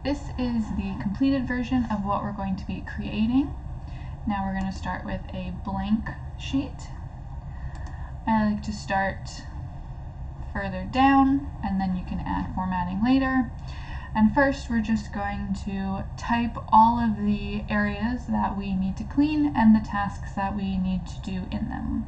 this is the completed version of what we're going to be creating. Now we're going to start with a blank sheet. I like to start further down, and then you can add formatting later. And first we're just going to type all of the areas that we need to clean and the tasks that we need to do in them.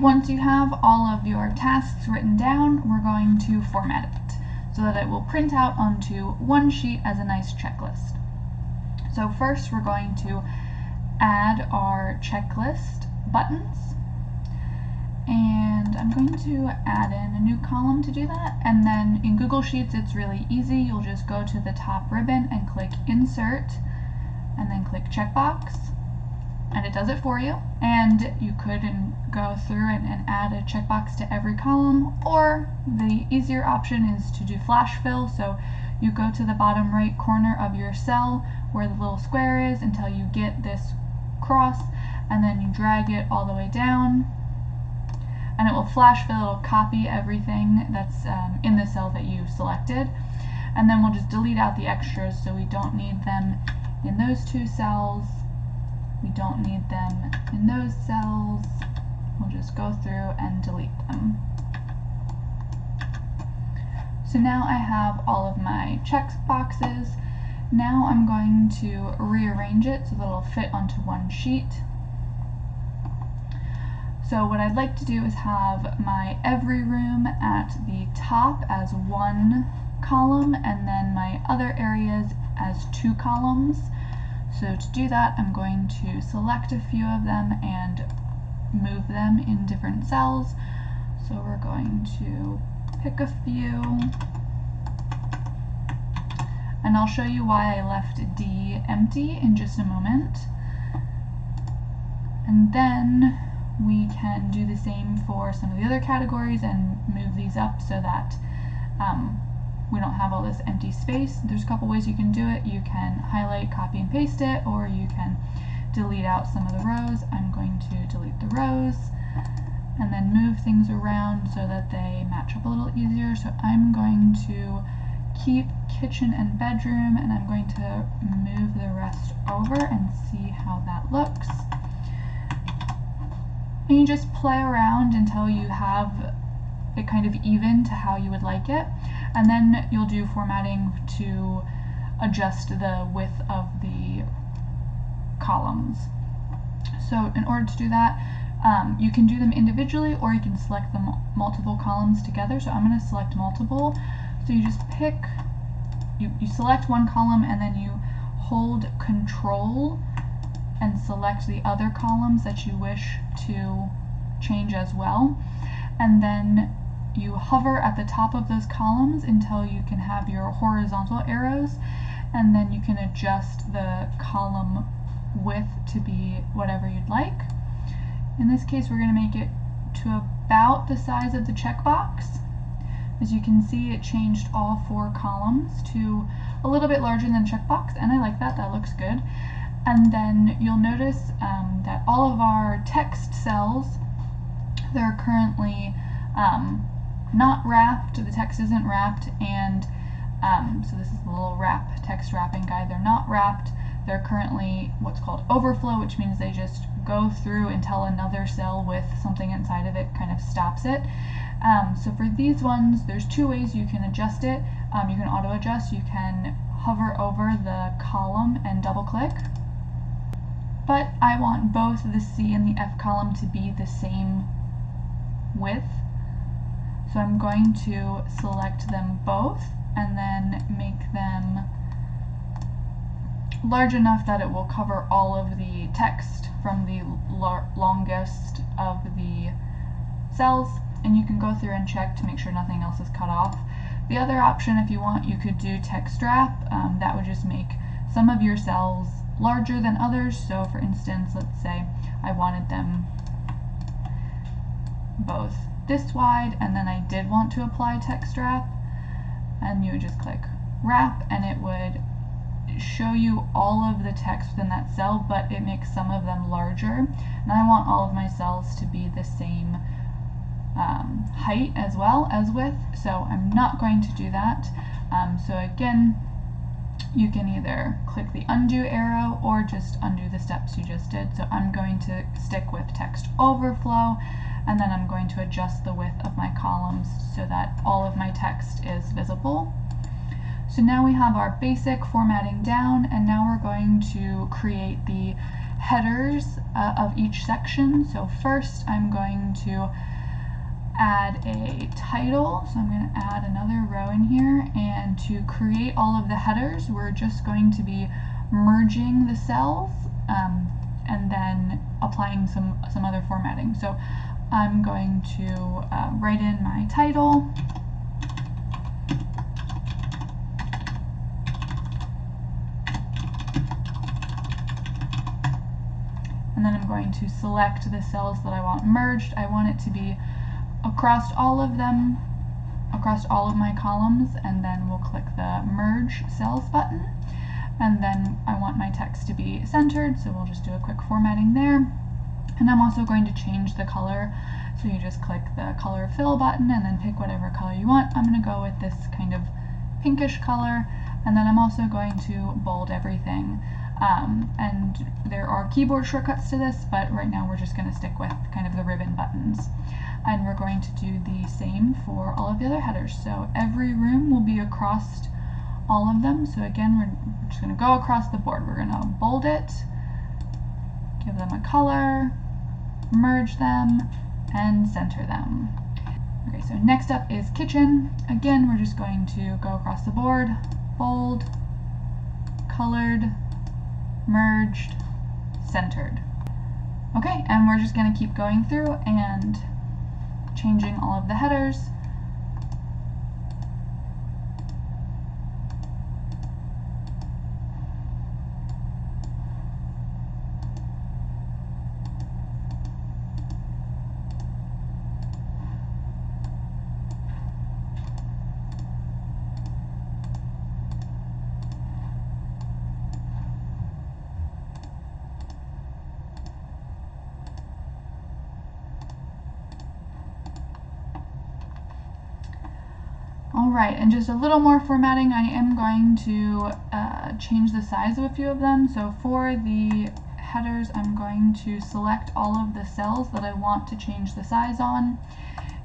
Once you have all of your tasks written down, we're going to format it so that it will print out onto one sheet as a nice checklist. So first we're going to add our checklist buttons, and I'm going to add in a new column to do that. And then in Google Sheets it's really easy. You'll just go to the top ribbon and click Insert and then click Checkbox, and it does it for you. And you could go through and add a checkbox to every column, or the easier option is to do flash fill. So you go to the bottom right corner of your cell where the little square is until you get this cross, and then you drag it all the way down and it will flash fill. It'll copy everything that's in the cell that you selected, and then we'll just delete out the extras, so we don't need them in those two cells. We don't need them in those cells. We'll just go through and delete them. So now I have all of my check boxes. Now I'm going to rearrange it so that it'll fit onto one sheet. So what I'd like to do is have my every room at the top as one column, and then my other areas as two columns. So to do that, I'm going to select a few of them and move them in different cells. So we're going to pick a few, and I'll show you why I left D empty in just a moment. And then we can do the same for some of the other categories and move these up so that we don't have all this empty space. There's a couple ways you can do it. You can highlight, copy, and paste it, or you can delete out some of the rows. I'm going to delete the rows and then move things around so that they match up a little easier. So I'm going to keep kitchen and bedroom, and I'm going to move the rest over and see how that looks. And you just play around until you have it kind of even to how you would like it, and then you'll do formatting to adjust the width of the columns. So in order to do that, you can do them individually, or you can select the multiple columns together. So I'm going to select multiple. So you just pick, you select one column, and then you hold Control and select the other columns that you wish to change as well. And then you hover at the top of those columns until you can have your horizontal arrows, and then you can adjust the column width to be whatever you'd like. In this case, we're going to make it to about the size of the checkbox. As you can see, it changed all 4 columns to a little bit larger than checkbox, and I like that. That looks good. And then you'll notice that all of our text cells, they're currently not wrapped. The text isn't wrapped, and so this is the little text wrapping guide. They're not wrapped. They're currently what's called overflow, which means they just go through until another cell with something inside of it kind of stops it. So for these ones, there's 2 ways you can adjust it. You can auto adjust. You can hover over the column and double click. But I want both the C and the F column to be the same width. So I'm going to select them both and then make them large enough that it will cover all of the text from the longest of the cells, and you can go through and check to make sure nothing else is cut off. The other option, if you want, you could do text wrap. That would just make some of your cells larger than others. So for instance, let's say I wanted them both this wide, and then I did want to apply text wrap, and you would just click wrap, and it would show you all of the text within that cell, but it makes some of them larger. And I want all of my cells to be the same height as well as width, so I'm not going to do that. So again, you can either click the undo arrow or just undo the steps you just did. So I'm going to stick with text overflow, and then I'm going to adjust the width of my columns so that all of my text is visible. So now we have our basic formatting down, and now we're going to create the headers of each section. So first I'm going to add a title, so I'm going to add another row in here, and to create all of the headers we're just going to be merging the cells and then applying some other formatting. So I'm going to write in my title, and then I'm going to select the cells that I want merged. I want it to be across all of them, across all of my columns, and then we'll click the Merge Cells button. And then I want my text to be centered, so we'll just do a quick formatting there. And I'm also going to change the color, so you just click the Color Fill button and then pick whatever color you want. I'm going to go with this kind of pinkish color, and then I'm also going to bold everything. And there are keyboard shortcuts to this, but right now we're just going to stick with kind of the ribbon buttons. And we're going to do the same for all of the other headers. So every room will be across all of them. So again, we're just going to go across the board. We're going to bold it, give them a color, merge them, and center them. Okay, so next up is kitchen. Again, we're just going to go across the board, bold, colored, merged, centered. Okay, and we're just going to keep going through and changing all of the headers. Alright, and just a little more formatting. I am going to change the size of a few of them. So for the headers, I'm going to select all of the cells that I want to change the size on,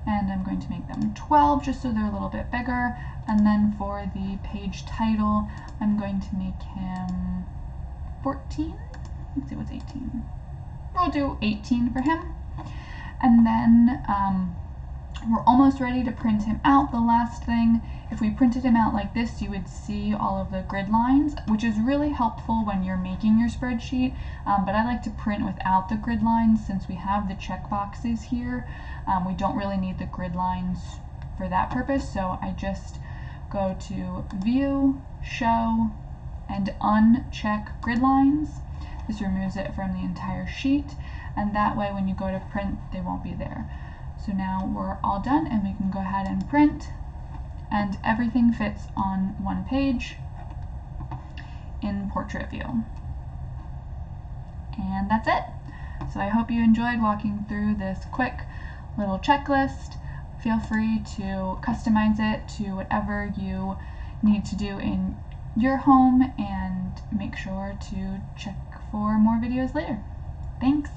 and I'm going to make them 12 just so they're a little bit bigger. And then for the page title, I'm going to make him 14. Let's see, what's 18? We'll do 18 for him. And then we're almost ready to print him out. The last thing, if we printed him out like this, you would see all of the grid lines, which is really helpful when you're making your spreadsheet, but I like to print without the grid lines since we have the check boxes here. We don't really need the grid lines for that purpose, so I just go to View, Show, and uncheck grid lines. This removes it from the entire sheet, and that way when you go to print, they won't be there. So now we're all done, and we can go ahead and print, and everything fits on one page in Portrait View. And that's it. So I hope you enjoyed walking through this quick little checklist. Feel free to customize it to whatever you need to do in your home, and make sure to check for more videos later. Thanks!